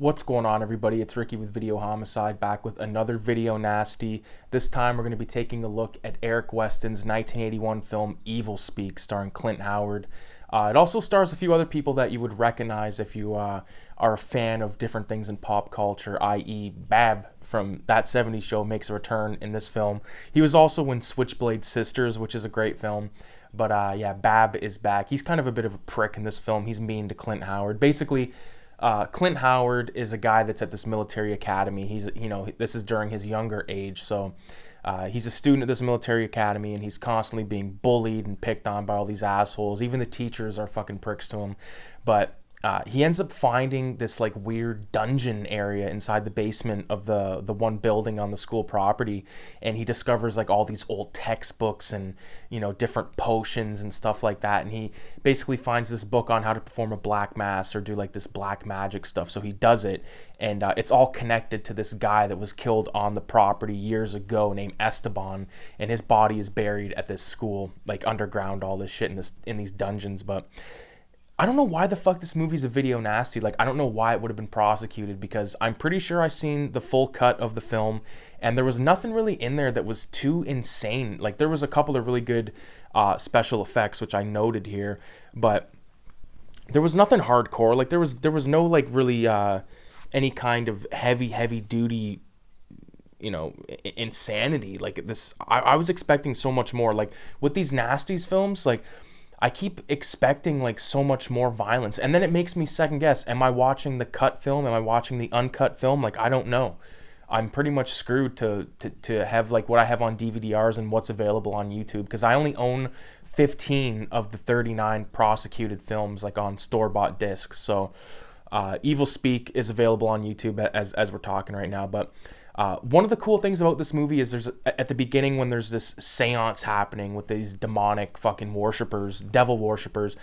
What's going on, everybody? It's Ricky with Videohomicide, back with another video nasty. This time we're going to be taking a look at Eric Weston's 1981 film Evilspeak, starring Clint Howard. It also stars a few other people that you would recognize if you are a fan of different things in pop culture, i.e. Bab from That 70s Show makes a return in this film. He was also in Switchblade Sisters, which is a great film. But yeah, Bab is back. He's kind of a bit of a prick in this film. He's mean to Clint Howard. Basically, Clint Howard is a guy that's at this military academy. This is during his younger age, so he's a student at this military academy, and he's constantly being bullied and picked on by all these assholes. Even the teachers are fucking pricks to him. But he ends up finding this like weird dungeon area inside the basement of the one building on the school property, and he discovers like all these old textbooks and different potions and stuff like that. And he basically finds this book on how to perform a black mass or do like this black magic stuff. So he does it, and it's all connected to this guy that was killed on the property years ago named Esteban, and his body is buried at this school, like underground, all this shit in these dungeons. But I don't know why the fuck this movie's a video nasty. Like, I don't know why it would have been prosecuted, because I'm pretty sure I seen the full cut of the film, and there was nothing really in there that was too insane. Like, there was a couple of really good special effects, which I noted here, but there was nothing hardcore. Like, there was no, like, really any kind of heavy duty insanity. Like, this, I was expecting so much more. Like, with these Nasties films, like, I keep expecting like so much more violence, and then it makes me second guess. Am I watching the cut film? Am I watching the uncut film? Like, I don't know. I'm pretty much screwed to have like what I have on DVDRs and what's available on YouTube, because I only own 15 of the 39 prosecuted films like on store-bought discs. So Evilspeak is available on YouTube as we're talking right now. But one of the cool things about this movie is there's at the beginning, when there's this seance happening with these demonic fucking worshippers, devil worshippers,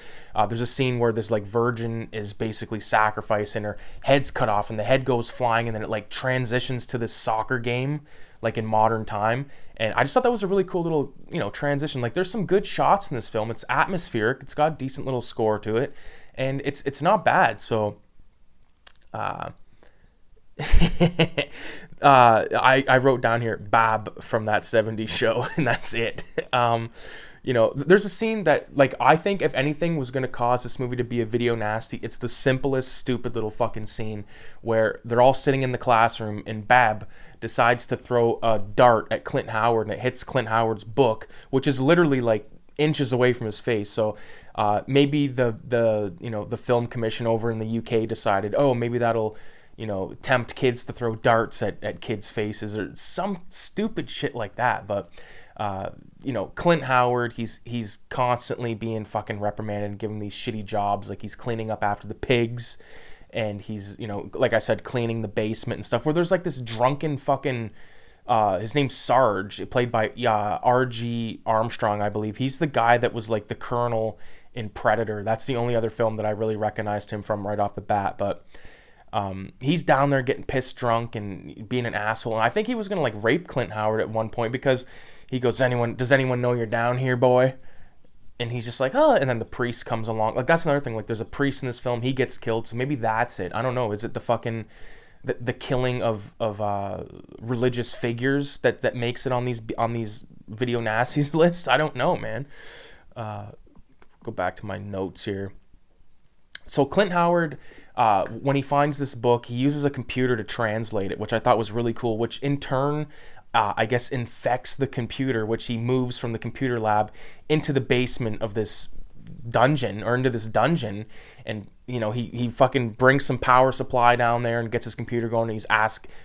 there's a scene where this like virgin is basically sacrificed and her head's cut off and the head goes flying, and then it like transitions to this soccer game like in modern time. And I just thought that was a really cool little transition. Like, there's some good shots in this film. It's atmospheric. It's got a decent little score to it, and it's not bad. So I wrote down here Bab from That 70s Show, and that's it. There's a scene that, like, I think if anything was going to cause this movie to be a video nasty, it's the simplest, stupid little fucking scene where they're all sitting in the classroom, and Bab decides to throw a dart at Clint Howard, and it hits Clint Howard's book, which is literally like inches away from his face. So maybe the film commission over in the UK decided, oh, maybe that'll tempt kids to throw darts at kids' faces or some stupid shit like that. But Clint Howard, he's constantly being fucking reprimanded and given these shitty jobs. Like, he's cleaning up after the pigs, and he's like I said, cleaning the basement and stuff, where there's like this drunken fucking his name's Sarge, played by R.G. Armstrong, I believe. He's the guy that was like the colonel in Predator. That's the only other film that I really recognized him from right off the bat. But he's down there getting pissed drunk and being an asshole, and I think he was gonna like rape Clint Howard at one point, because he goes, does anyone know you're down here, boy? And he's just like, oh, and then the priest comes along. Like, that's another thing. Like, there's a priest in this film. He gets killed, so maybe that's it. I don't know. Is it the fucking the killing of religious figures that makes it on these video nasties lists? I don't know, man. Go back to my notes here. So Clint Howard, when he finds this book, he uses a computer to translate it, which I thought was really cool, which in turn, I guess, infects the computer, which he moves from the computer lab into the basement of this dungeon, and he fucking brings some power supply down there and gets his computer going, and he's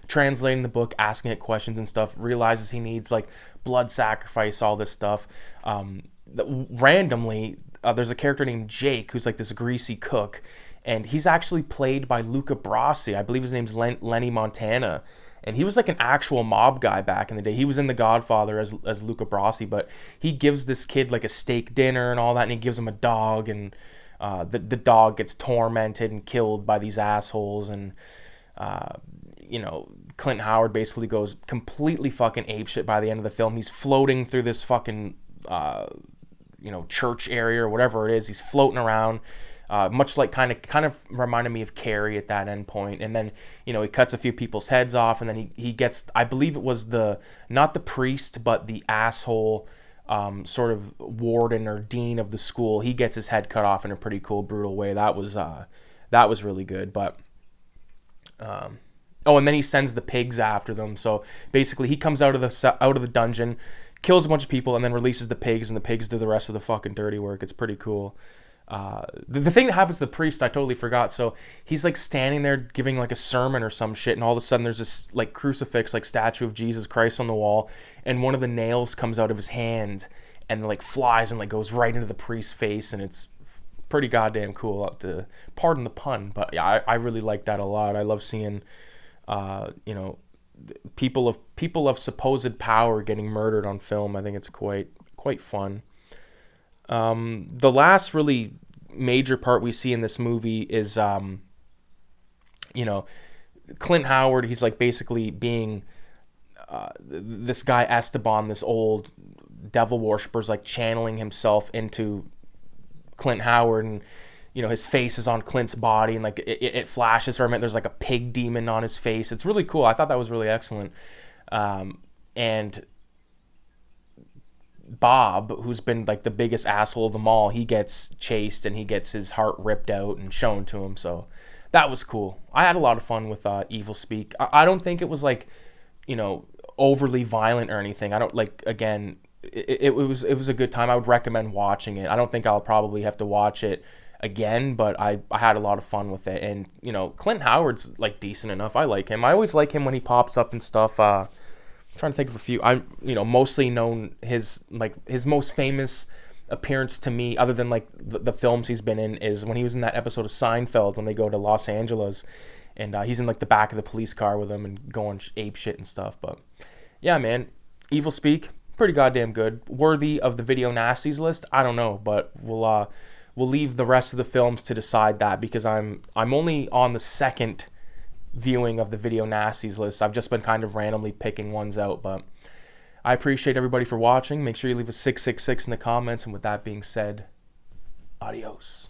translating the book, asking it questions and stuff, realizes he needs like blood sacrifice, all this stuff. Randomly, there's a character named Jake who's like this greasy cook, and he's actually played by Luca Brasi. I believe his name's Lenny Montana, and he was like an actual mob guy back in the day. He was in The Godfather as Luca Brasi, but he gives this kid like a steak dinner and all that, and he gives him a dog, and the dog gets tormented and killed by these assholes, and Clint Howard basically goes completely fucking apeshit by the end of the film. He's floating through this fucking church area or whatever it is. He's floating around. much like kind of reminded me of Carrie at that end point. And then, you know, he cuts a few people's heads off, and then he gets, I believe it was not the priest, but the asshole sort of warden or dean of the school. He gets his head cut off in a pretty cool, brutal way. That was really good. But oh, and then he sends the pigs after them. So basically, he comes out of the dungeon, kills a bunch of people, and then releases the pigs, and the pigs do the rest of the fucking dirty work. It's pretty cool. The thing that happens to the priest, I totally forgot. So he's like standing there giving like a sermon or some shit, and all of a sudden there's this like crucifix, like statue of Jesus Christ on the wall, and one of the nails comes out of his hand and like flies and like goes right into the priest's face, and it's pretty goddamn cool. Pardon the pun, but yeah, I really like that a lot. I love seeing, you know, people of supposed power getting murdered on film. I think it's quite fun. The last really major part we see in this movie is, you know, Clint Howard. He's like basically being this guy Esteban, this old devil worshiper's like channeling himself into Clint Howard, and you know, his face is on Clint's body, and like it flashes for a minute. There's like a pig demon on his face. It's really cool. I thought that was really excellent. And Bob, who's been like the biggest asshole of them all, he gets chased and he gets his heart ripped out and shown to him. So that was cool. I had a lot of fun with Evilspeak. I don't think it was like, you know, overly violent or anything. I don't like, again, it was a good time. I would recommend watching it. I don't think I'll probably have to watch it again, but I had a lot of fun with it. And you know, Clint Howard's like decent enough. I like him. I always like him when he pops up and stuff. Trying to think of a few. I'm, you know, mostly known his most famous appearance to me, other than like the films he's been in, is when he was in that episode of Seinfeld when they go to Los Angeles, and he's in like the back of the police car with them and going ape shit and stuff. But yeah, man, Evilspeak, pretty goddamn good. Worthy of the Video Nasties list? I don't know, but we'll leave the rest of the films to decide that, because I'm only on the second viewing of the Video Nasties list. I've just been kind of randomly picking ones out, but I appreciate everybody for watching. Make sure you leave a 666 in the comments, and with that being said, adios.